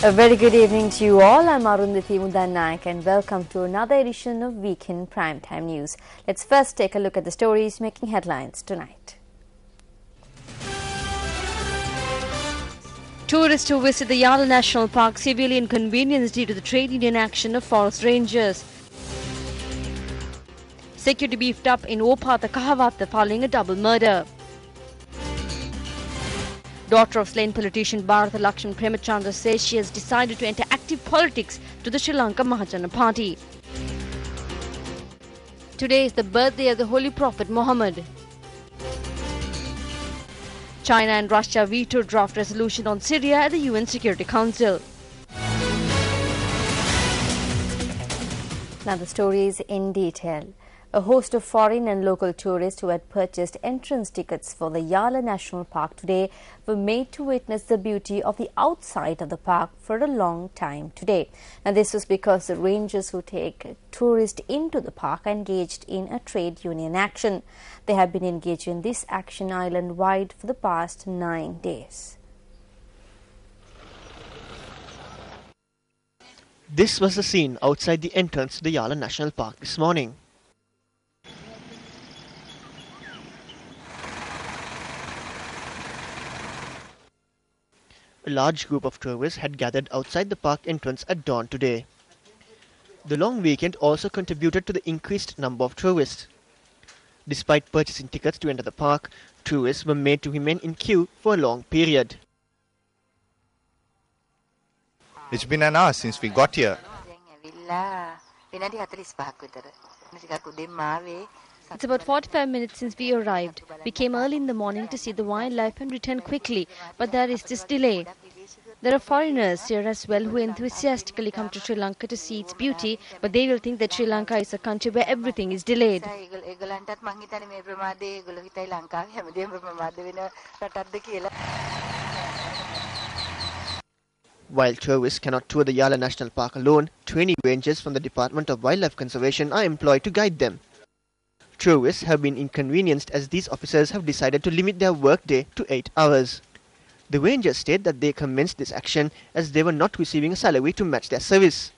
A very good evening to you all. I'm Arundhati Mudannaik and welcome to another edition of Weekend Primetime News. Let's first take a look at the stories making headlines tonight. Tourists who visit the Yala National Park severely inconvenienced due to the trade union action of forest rangers. Security beefed up in Opatha Kahawatha following a double murder. Daughter of slain politician Bharatha Lakshman Premachandra says she has decided to enter active politics to the Sri Lanka Mahajana Party. Today is the birthday of the Holy Prophet Muhammad. China and Russia vetoed draft resolution on Syria at the UN Security Council. Now the stories in detail. A host of foreign and local tourists who had purchased entrance tickets for the Yala National Park today were made to witness the beauty of the outside of the park for a long time today. And this was because the rangers who take tourists into the park are engaged in a trade union action. They have been engaged in this action island-wide for the past 9 days. This was the scene outside the entrance to the Yala National Park this morning. A large group of tourists had gathered outside the park entrance at dawn today. The long weekend also contributed to the increased number of tourists. Despite purchasing tickets to enter the park, tourists were made to remain in queue for a long period. It's been an hour since we got here. It's about 45 minutes since we arrived. We came early in the morning to see the wildlife and returned quickly, but there is this delay. There are foreigners here as well who enthusiastically come to Sri Lanka to see its beauty, but they will think that Sri Lanka is a country where everything is delayed. While tourists cannot tour the Yala National Park alone, 20 rangers from the Department of Wildlife Conservation are employed to guide them. Tourists have been inconvenienced as these officers have decided to limit their workday to 8 hours. The rangers state that they commenced this action as they were not receiving a salary to match their service.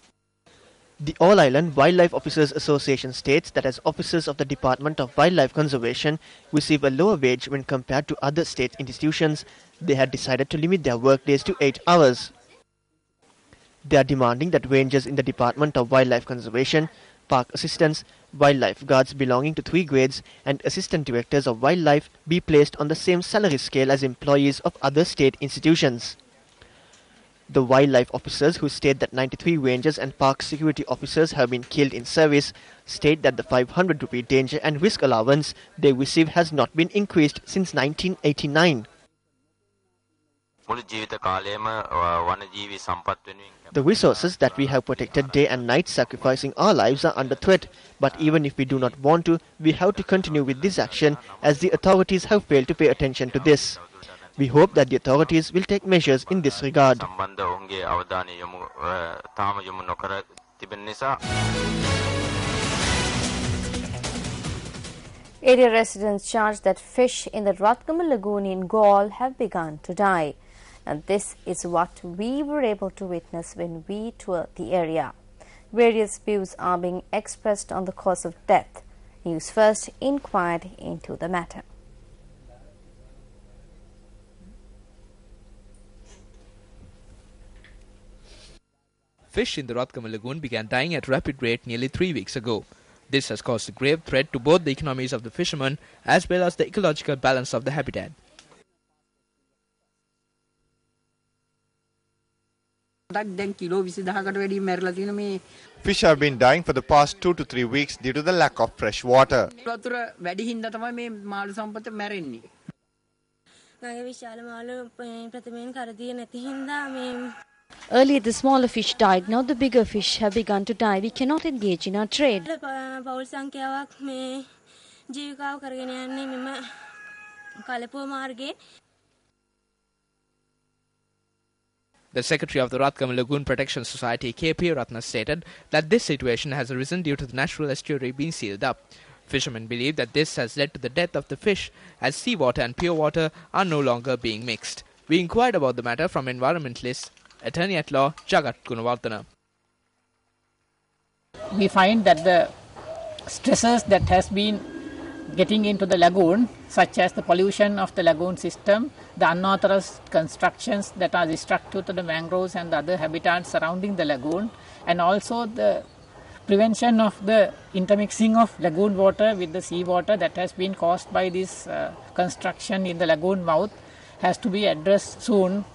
The All Island Wildlife Officers Association states that as officers of the Department of Wildlife Conservation receive a lower wage when compared to other state institutions, they had decided to limit their workdays to 8 hours. They are demanding that rangers in the Department of Wildlife Conservation, park assistants, wildlife guards belonging to 3 grades and assistant directors of wildlife be placed on the same salary scale as employees of other state institutions. The wildlife officers, who state that 93 rangers and park security officers have been killed in service, state that the 500 rupee danger and risk allowance they receive has not been increased since 1989. The resources that we have protected day and night sacrificing our lives are under threat, but even if we do not want to, we have to continue with this action as the authorities have failed to pay attention to this. We hope that the authorities will take measures in this regard. Area residents charge that fish in the Rathgama Lagoon in Galle have begun to die. And this is what we were able to witness when we toured the area. Various views are being expressed on the cause of death. News First inquired into the matter. Fish in the Rathgama Lagoon began dying at a rapid rate nearly 3 weeks ago. This has caused a grave threat to both the economies of the fishermen as well as the ecological balance of the habitat. Fish have been dying for the past 2 to 3 weeks due to the lack of fresh water. Earlier the smaller fish died, now the bigger fish have begun to die. We cannot engage in our trade. The Secretary of the Rathgama Lagoon Protection Society, K.P. Ratna, stated that this situation has arisen due to the natural estuary being sealed up. Fishermen believe that this has led to the death of the fish as seawater and pure water are no longer being mixed. We inquired about the matter from environmentalist Attorney at Law Jagat Gunawardena. We find that the stresses that has been getting into the lagoon, such as the pollution of the lagoon system, the unauthorized constructions that are destructive to the mangroves and the other habitats surrounding the lagoon, and also the prevention of the intermixing of lagoon water with the sea water that has been caused by this construction in the lagoon mouth has to be addressed soon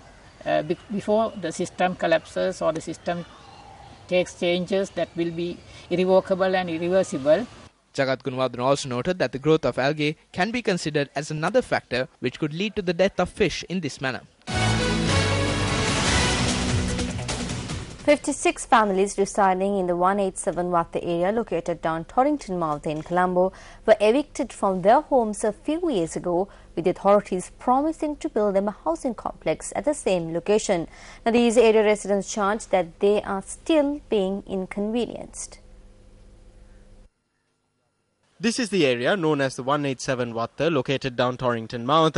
before the system collapses or the system takes changes that will be irrevocable and irreversible. Jagat Gunawardena also noted that the growth of algae can be considered as another factor which could lead to the death of fish in this manner. 56 families residing in the 187 Watte area located down Torrington Mouth in Colombo were evicted from their homes a few years ago, with the authorities promising to build them a housing complex at the same location. Now, these area residents charge that they are still being inconvenienced. This is the area known as the 187 Watte, located down Torrington Mouth.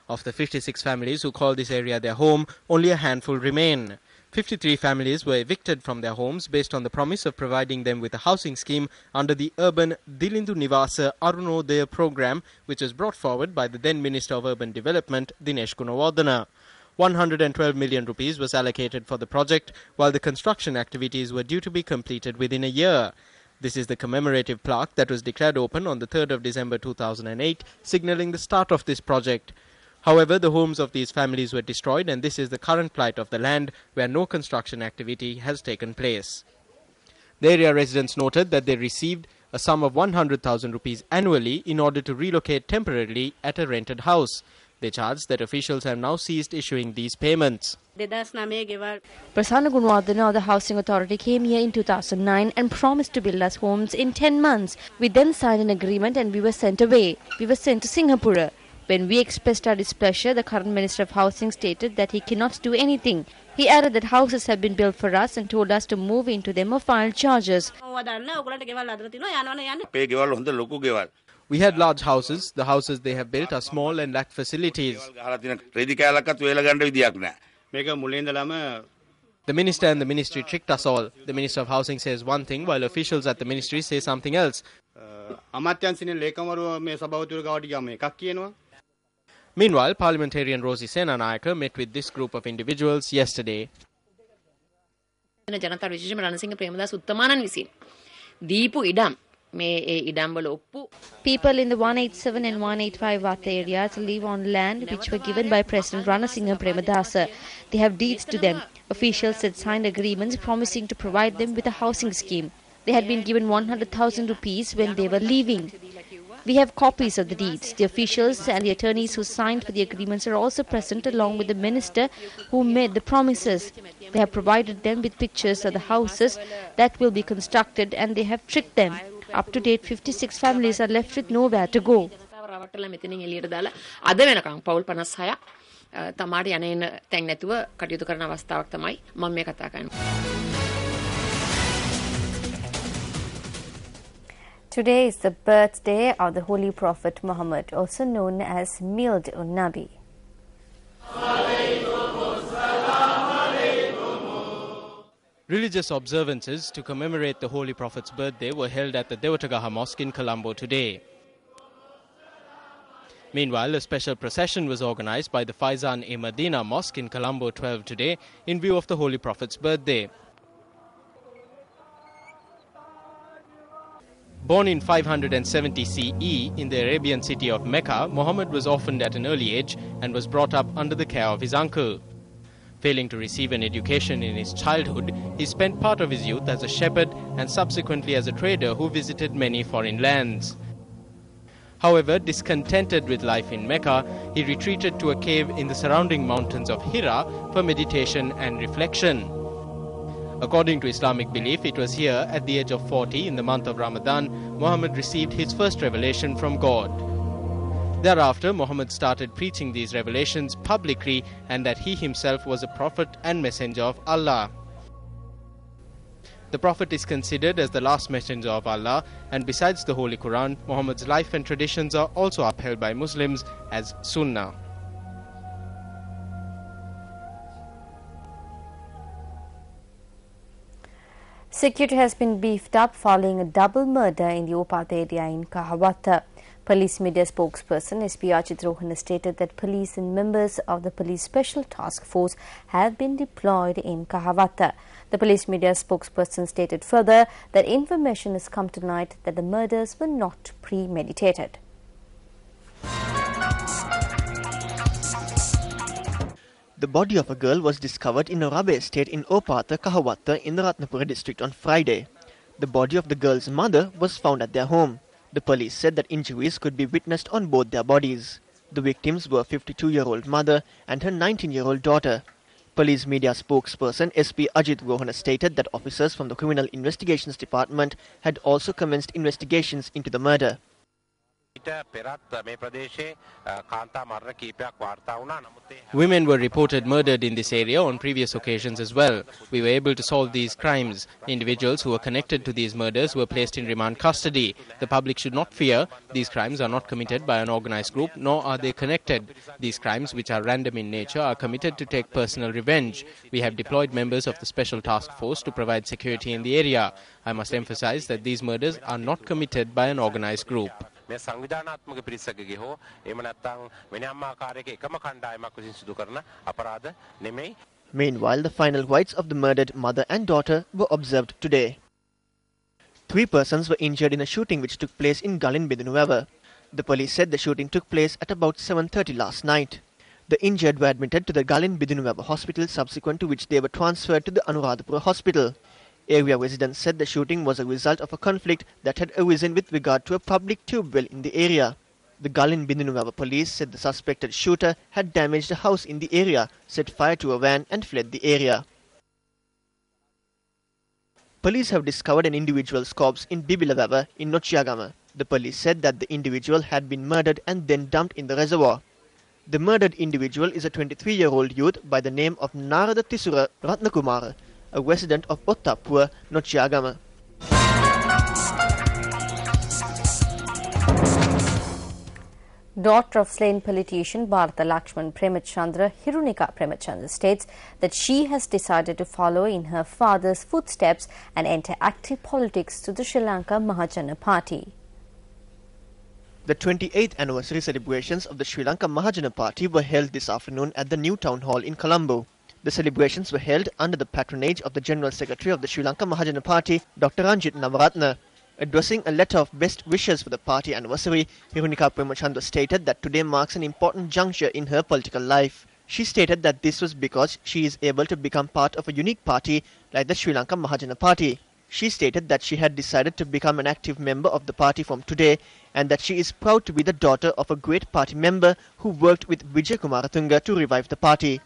Of the 56 families who call this area their home, only a handful remain. 53 families were evicted from their homes based on the promise of providing them with a housing scheme under the urban Dilindu Nivasa Arunodaya program, which was brought forward by the then Minister of Urban Development, Dinesh Gunawardena. 112 million rupees was allocated for the project, while the construction activities were due to be completed within a year. This is the commemorative plaque that was declared open on the 3rd of December 2008, signalling the start of this project. However, the homes of these families were destroyed, and this is the current plight of the land, where no construction activity has taken place. The area residents noted that they received a sum of 100,000 rupees annually in order to relocate temporarily at a rented house. They charged that officials have now ceased issuing these payments. Prasanna Gunawardena of the Housing Authority came here in 2009 and promised to build us homes in 10 months. We then signed an agreement and we were sent away. We were sent to Singapore. When we expressed our displeasure, the current Minister of Housing stated that he cannot do anything. He added that houses have been built for us and told us to move into them or file charges. We had large houses. The houses they have built are small and lack facilities. The Minister and the Ministry tricked us all. The Minister of Housing says one thing, while officials at the Ministry say something else. Meanwhile, Parliamentarian Rosie Senanayake met with this group of individuals yesterday. People in the 187 and 185 Watte areas live on land which were given by President Ranasinghe Premadasa. They have deeds to them. Officials had signed agreements promising to provide them with a housing scheme. They had been given 100,000 rupees when they were leaving. We have copies of the deeds. The officials and the attorneys who signed for the agreements are also present, along with the minister who made the promises. They have provided them with pictures of the houses that will be constructed, and they have tricked them. Up to date, 56 families are left with nowhere to go. Today is the birthday of the Holy Prophet Muhammad, also known as Milad-un-Nabi. Religious observances to commemorate the Holy Prophet's birthday were held at the Devotagaha Mosque in Colombo today. Meanwhile, a special procession was organized by the Faizan-e-Madina Mosque in Colombo 12 today in view of the Holy Prophet's birthday. Born in 570 CE in the Arabian city of Mecca, Muhammad was orphaned at an early age and was brought up under the care of his uncle. Failing to receive an education in his childhood, he spent part of his youth as a shepherd and subsequently as a trader who visited many foreign lands. However, discontented with life in Mecca, he retreated to a cave in the surrounding mountains of Hira for meditation and reflection. According to Islamic belief, it was here, at the age of 40 in the month of Ramadan, Muhammad received his first revelation from God. Thereafter, Muhammad started preaching these revelations publicly and that he himself was a prophet and messenger of Allah. The Prophet is considered as the last messenger of Allah, and besides the Holy Quran, Muhammad's life and traditions are also upheld by Muslims as Sunnah. Security has been beefed up following a double murder in the Opatha area in Kahawatha. Police media spokesperson SP Rohana stated that police and members of the police special task force have been deployed in Kahawatha. The police media spokesperson stated further that information has come tonight that the murders were not premeditated. The body of a girl was discovered in a rubber estate in Opatha, Kahawatha in the Ratnapura district on Friday. The body of the girl's mother was found at their home. The police said that injuries could be witnessed on both their bodies. The victims were a 52-year-old mother and her 19-year-old daughter. Police media spokesperson SP Rohana stated that officers from the Criminal Investigations Department had also commenced investigations into the murder. Women were reported murdered in this area on previous occasions as well. We were able to solve these crimes. Individuals who were connected to these murders were placed in remand custody. The public should not fear. These crimes are not committed by an organized group, nor are they connected. These crimes, which are random in nature, are committed to take personal revenge. We have deployed members of the Special Task Force to provide security in the area. I must emphasize that these murders are not committed by an organized group. සංවිධානාත්මක පිරිසකගේ හෝ එහෙම නැත්නම් වෙනම ආකාරයක එකම කණ්ඩායමක් විසින් සිදු කරන අපරාධ නෙමෙයි. Meanwhile, the final rites of the murdered mother and daughter were observed today. 3 persons were injured in a shooting which took place in Galin Bidunuweva. The police said the shooting took place at about 7:30 last night. The injured were admitted to the Galin Bidunuweva hospital, subsequent to which they were transferred to the Anuradhapura hospital. Area residents said the shooting was a result of a conflict that had arisen with regard to a public tube well in the area. The Galin Bidunuweva police said the suspected shooter had damaged a house in the area, set fire to a van and fled the area. Police have discovered an individual's corpse in Bibilaweva in Nochiagama. The police said that the individual had been murdered and then dumped in the reservoir. The murdered individual is a 23-year-old youth by the name of Narada Tisura Ratnakumara, a resident of Ottapur, Nochiagama. Daughter of slain politician Bharata Lakshman Premachandra, Hirunika Premachandra, states that she has decided to follow in her father's footsteps and enter active politics to the Sri Lanka Mahajana Party. The 28th anniversary celebrations of the Sri Lanka Mahajana Party were held this afternoon at the new town hall in Colombo. The celebrations were held under the patronage of the General Secretary of the Sri Lanka Mahajana Party, Dr. Ranjit Navaratna. Addressing a letter of best wishes for the party anniversary, Hirunika Premachandra stated that today marks an important juncture in her political life. She stated that this was because she is able to become part of a unique party like the Sri Lanka Mahajana Party. She stated that she had decided to become an active member of the party from today and that she is proud to be the daughter of a great party member who worked with Vijay Kumaratunga to revive the party.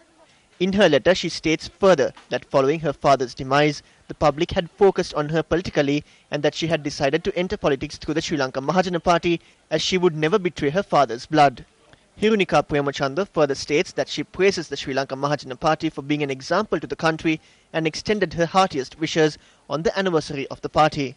In her letter, she states further that following her father's demise, the public had focused on her politically and that she had decided to enter politics through the Sri Lanka Mahajana Party as she would never betray her father's blood. Hirunika Premachandra further states that she praises the Sri Lanka Mahajana Party for being an example to the country and extended her heartiest wishes on the anniversary of the party.